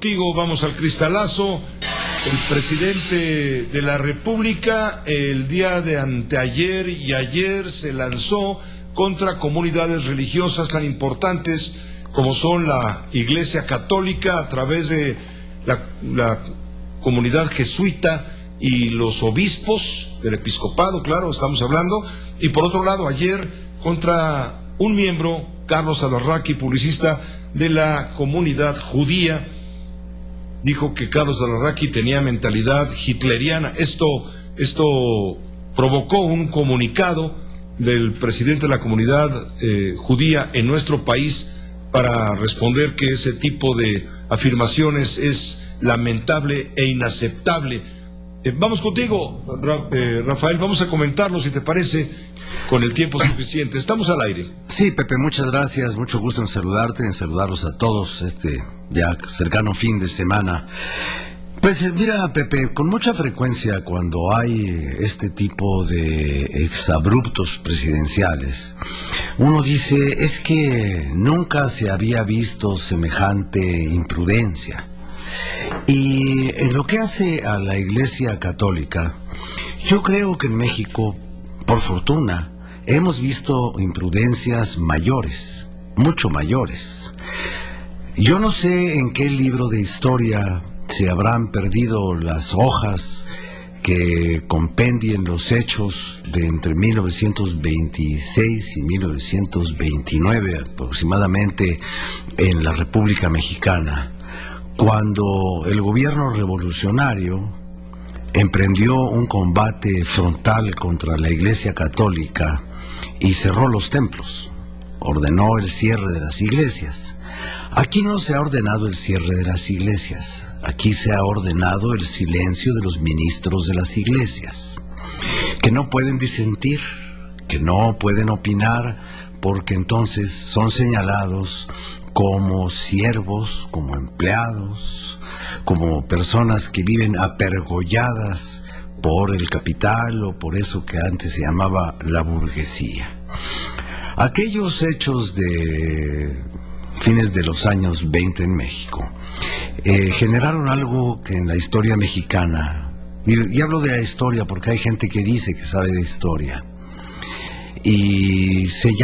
contigo, vamos al cristalazo. El presidente de la República el día de anteayer y ayer se lanzó contra comunidades religiosas tan importantes como son la Iglesia Católica a través de la comunidad jesuita y los obispos del episcopado, claro, estamos hablando, y por otro lado ayer contra un miembro, Carlos Alarraqui, publicista de la comunidad judía. Dijo que Carlos Alarraqui tenía mentalidad hitleriana. Esto provocó un comunicado del presidente de la comunidad judía en nuestro país para responder que ese tipo de afirmaciones es lamentable e inaceptable. Vamos contigo, Rafael, vamos a comentarlo, si te parece, con el tiempo suficiente. Estamos al aire. Sí, Pepe, muchas gracias, mucho gusto en saludarte, en saludarlos a todos, ya cercano fin de semana. Pues mira, Pepe, con mucha frecuencia cuando hay este tipo de exabruptos presidenciales, uno dice, es que nunca se había visto semejante imprudencia. Y en lo que hace a la Iglesia Católica, yo creo que en México, por fortuna, hemos visto imprudencias mayores, mucho mayores. Yo no sé en qué libro de historia se habrán perdido las hojas que compendien los hechos de entre 1926 y 1929 aproximadamente en la República Mexicana, cuando el gobierno revolucionario emprendió un combate frontal contra la Iglesia Católica y cerró los templos, ordenó el cierre de las iglesias. Aquí no se ha ordenado el cierre de las iglesias, aquí se ha ordenado el silencio de los ministros de las iglesias, que no pueden disentir, que no pueden opinar, porque entonces son señalados como siervos, como empleados, como personas que viven apergolladas por el capital o por eso que antes se llamaba la burguesía. Aquellos hechos de fines de los años 20 en México generaron algo que en la historia mexicana, y hablo de la historia porque hay gente que dice que sabe de historia, y se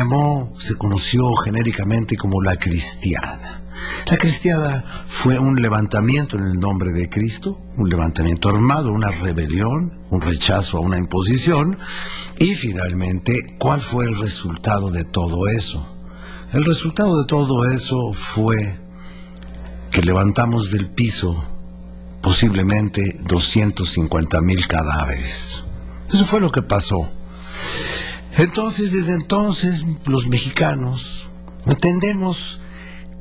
conoció genéricamente como la Cristiada. La Cristiada fue un levantamiento en el nombre de Cristo, un levantamiento armado, una rebelión, un rechazo a una imposición, y finalmente, ¿cuál fue el resultado de todo eso? El resultado de todo eso fue que levantamos del piso posiblemente 250,000 cadáveres. Eso fue lo que pasó. Entonces, desde entonces, los mexicanos entendemos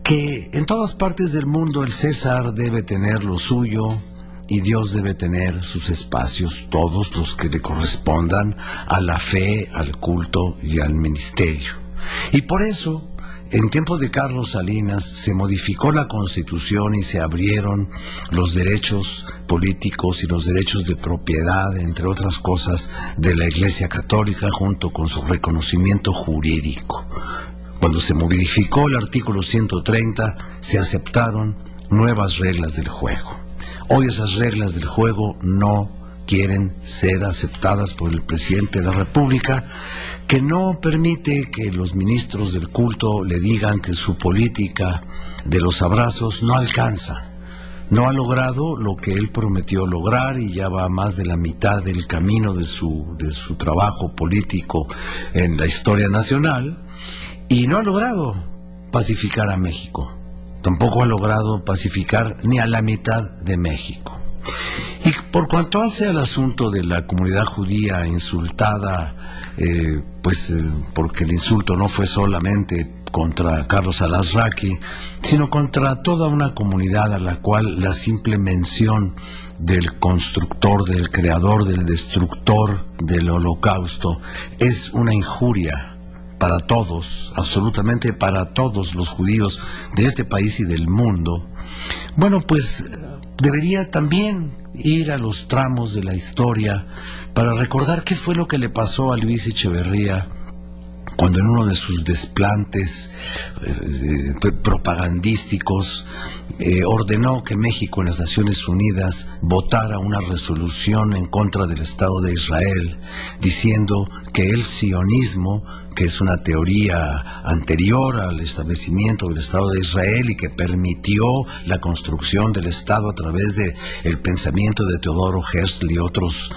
que en todas partes del mundo el César debe tener lo suyo y Dios debe tener sus espacios, todos los que le correspondan a la fe, al culto y al ministerio. Y por eso, en tiempos de Carlos Salinas, se modificó la Constitución y se abrieron los derechos políticos y los derechos de propiedad, entre otras cosas, de la Iglesia Católica, junto con su reconocimiento jurídico. Cuando se modificó el artículo 130, se aceptaron nuevas reglas del juego. Hoy esas reglas del juego no quieren ser aceptadas por el presidente de la República, que no permite que los ministros del culto le digan que su política de los abrazos no alcanza. No ha logrado lo que él prometió lograr y ya va a más de la mitad del camino de su trabajo político en la historia nacional, y no ha logrado pacificar a México. Tampoco ha logrado pacificar ni a la mitad de México. Y por cuanto hace al asunto de la comunidad judía insultada, porque el insulto no fue solamente contra Carlos Alarraqui, sino contra toda una comunidad a la cual la simple mención del constructor, del creador, del destructor del Holocausto es una injuria para todos, absolutamente para todos los judíos de este país y del mundo. Bueno, pues debería también ir a los tramos de la historia para recordar qué fue lo que le pasó a Luis Echeverría cuando en uno de sus desplantes propagandísticos ordenó que México en las Naciones Unidas votara una resolución en contra del Estado de Israel, diciendo que el sionismo, que es una teoría anterior al establecimiento del Estado de Israel y que permitió la construcción del Estado a través de el pensamiento de Teodoro Herzl y otros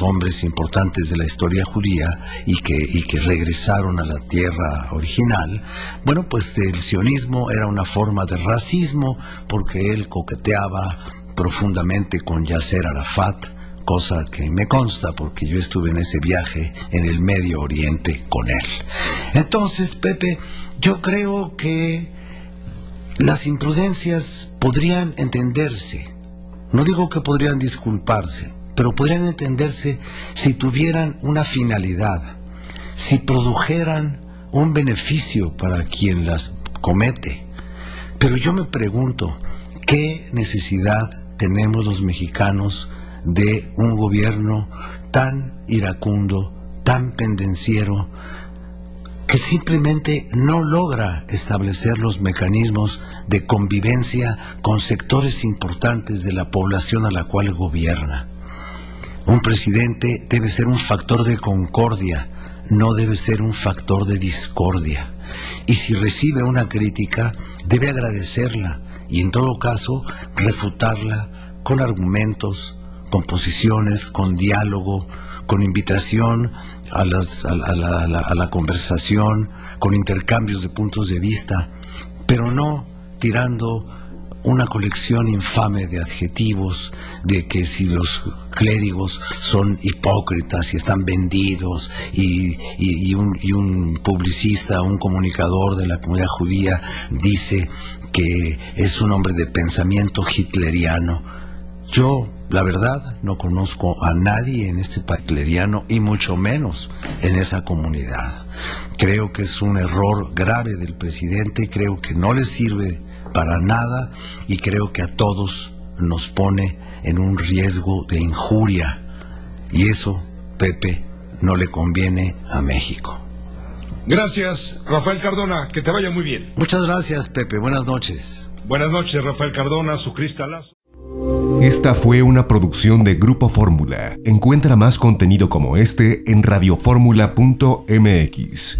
hombres importantes de la historia judía y que regresaron a la tierra original. Bueno, pues el sionismo era una forma de racismo porque él coqueteaba profundamente con Yasser Arafat, cosa que me consta porque yo estuve en ese viaje en el Medio Oriente con él. Entonces, Pepe, yo creo que las imprudencias podrían entenderse. No digo que podrían disculparse, pero podrían entenderse si tuvieran una finalidad, si produjeran un beneficio para quien las comete. Pero yo me pregunto, ¿qué necesidad tenemos los mexicanos de un gobierno tan iracundo, tan pendenciero, que simplemente no logra establecer los mecanismos de convivencia con sectores importantes de la población a la cual gobierna? Un presidente debe ser un factor de concordia, no debe ser un factor de discordia. Y si recibe una crítica, debe agradecerla y en todo caso refutarla con argumentos, con posiciones, con diálogo, con invitación a la conversación, con intercambios de puntos de vista, pero no tirando una colección infame de adjetivos, de que si los clérigos son hipócritas y están vendidos, y un publicista, un comunicador de la comunidad judía dice que es un hombre de pensamiento hitleriano. Yo, la verdad, no conozco a nadie en este país hitleriano y mucho menos en esa comunidad. Creo que es un error grave del presidente, creo que no le sirve para nada y creo que a todos nos pone en un riesgo de injuria. Y eso, Pepe, no le conviene a México. Gracias, Rafael Cardona, que te vaya muy bien. Muchas gracias, Pepe, buenas noches. Buenas noches, Rafael Cardona, su cristalazo. Esta fue una producción de Grupo Fórmula. Encuentra más contenido como este en radioformula.mx.